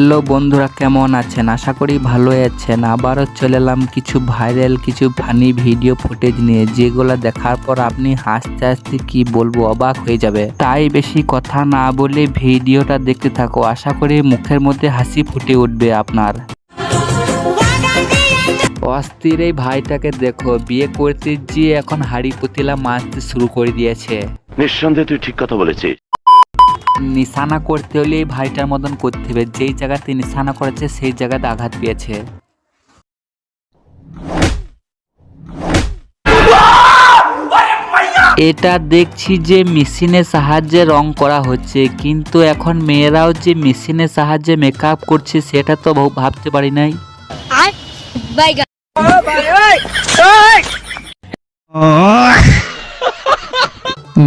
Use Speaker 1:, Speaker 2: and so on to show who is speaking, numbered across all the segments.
Speaker 1: Hello বন্ধুরা, কেমন আছেন? আশা করি ভালোই আছেন। আবারও চলে এলাম কিছু ভাইরাল কিছু ফানি ভিডিও ফুটেজ নিয়ে, যেগুলো দেখার পর আপনি হাসতে হাসতে কি বলবো অবাক হয়ে যাবে। তাই বেশি কথা না বলে ভিডিওটা দেখতে থাকো, আশা করি মুখের মধ্যে হাসি ফুটে উঠবে আপনার। অস্থির এই ভাইটাকে দেখো, বিয়ে করতে গিয়ে এখন হাড়ি পুতিলা মারতে শুরু করে দিয়েছে।
Speaker 2: নিঃসন্দেহে তুই ঠিক কথা বলেছিস।
Speaker 1: নিশানা করতে হলে এই ভাইটার মতন করতে হবে, যেই জায়গাতে নিশানা করেছে সেই জায়গাতে আঘাত পেয়েছে। এটা দেখছি যে মেশিনের সাহায্যে রং করা হচ্ছে, কিন্তু এখন মেয়েরাও যে মেশিনের সাহায্যে মেকআপ করছে সেটা তো ভাবতে পারি নাই।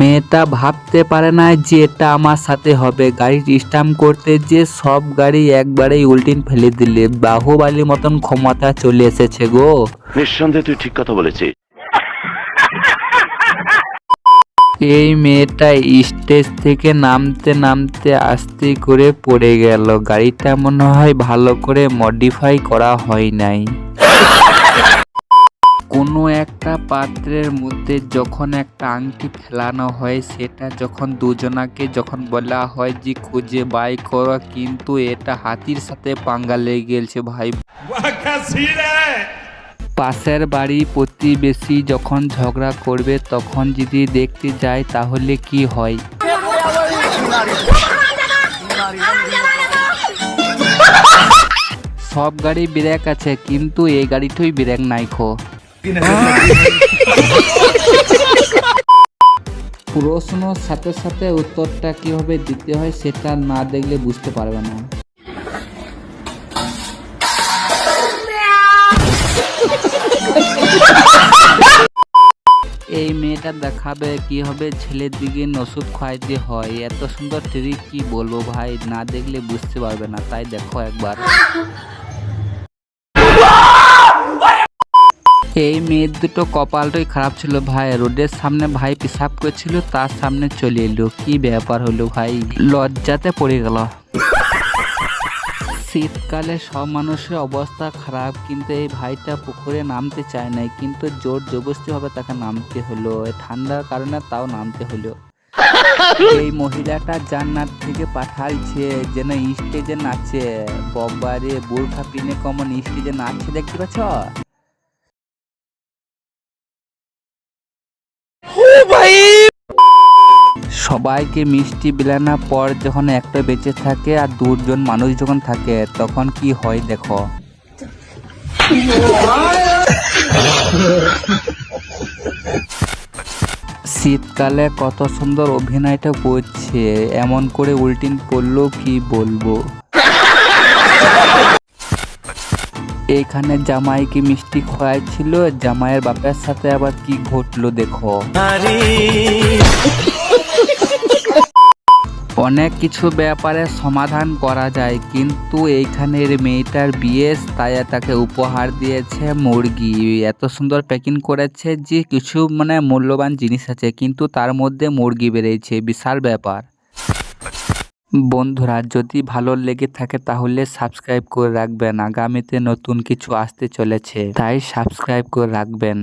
Speaker 1: মেয়েটা ভাবতে পারে না যে এটা আমার সাথে হবে। গাড়ি স্টাম্প করতে যে সব গাড়ি একবারেই উল্টিন ফেলে দিলে, বাহুবালির মতন ক্ষমতা চলে এসেছে গো।
Speaker 2: নিঃসন্দেহে তুই ঠিক কথা বলেছিস।
Speaker 1: এই মেয়েটা স্টেজ থেকে নামতে নামতে আস্তে করে পড়ে গেল। গাড়িটা মনে হয় ভালো করে মডিফাই করা হয় নাই। কোনো একটা পাত্রের মধ্যে যখন একটা আংটি ফেলানো হয়, সেটা যখন দুজনাকে যখন বলা হয় যে খুঁজে বাই করো, কিন্তু এটা হাতির সাথে পাঙ্গা লেগে গেছে ভাই। পাশের বাড়ি প্রতিবেশী যখন ঝগড়া করবে তখন যদি দেখতে যায় তাহলে কি হয়? সব গাড়ি ব্রেক আছে, কিন্তু এই গাড়িটাই ব্রেক নাই খো। প্রশ্নর সাথে সাথে উত্তরটা কিভাবে দিতে হয় সেটা না দেখলে বুঝতে পারবে না। এই মেয়েটা দেখাবে কিভাবে ছেলের দিকে ওষুধ খাওয়াইতে হয়। এত সুন্দর ট্রিক কি বলবো ভাই, না দেখলে বুঝতে পারবে না, তাই দেখো একবার। এই মেয়ের দুটো কপালটাই খারাপ ছিল ভাই। রোডের সামনে ভাই পেশাব করছিল, তার সামনে চলে এলো। কি ব্যাপার হলো ভাই, লজ্জাতে পড়ে গেল। শীতকালে সব মানুষের অবস্থা খারাপ, কিন্তু এই ভাইটা পুকুরে নামতে চায় নাই, কিন্তু জোর জবরদস্তি ভাবে তাকে নামতে হলো। ঠান্ডার কারণে তাও নামতে হলো। এই মহিলাটা জান্নাত থেকে পাঠাইছে যেন স্টেজে নাচে। বাবারে, বোরখা পিনে কমন স্টেজে নাচছে, দেখতে পাচ্ছ? সবাইকে মিষ্টি বিলানোর পর যখন একটা বেঁচে থাকে আর দুজন মানুষ যখন থাকে তখন কি হয় দেখো। শীতকালে কত সুন্দর অভিনয়টা করছে, এমন করে উল্টিন পড়লো কি বলবো। এইখানে জামাইকে মিষ্টি খাওয়াইছিল, জামাইয়ের বাপের সাথে আবার কি ঘটলো দেখো। অনেক কিছু ব্যাপারে সমাধান করা যায়, কিন্তু এইখানের মেয়েটার বিয়ে, তাই তাকে উপহার দিয়েছে মুরগি। এত সুন্দর প্যাকিং করেছে যে কিছু মূল্যবান জিনিস আছে, কিন্তু তার মধ্যে মুরগি বেরিয়েছে, বিশাল ব্যাপার। বন্ধুরা, যদি ভালো লেগে থাকে তাহলে সাবস্ক্রাইব করে রাখবেন, আগামীতে নতুন কিছু আসতে চলেছে, তাই সাবস্ক্রাইব করে রাখবেন।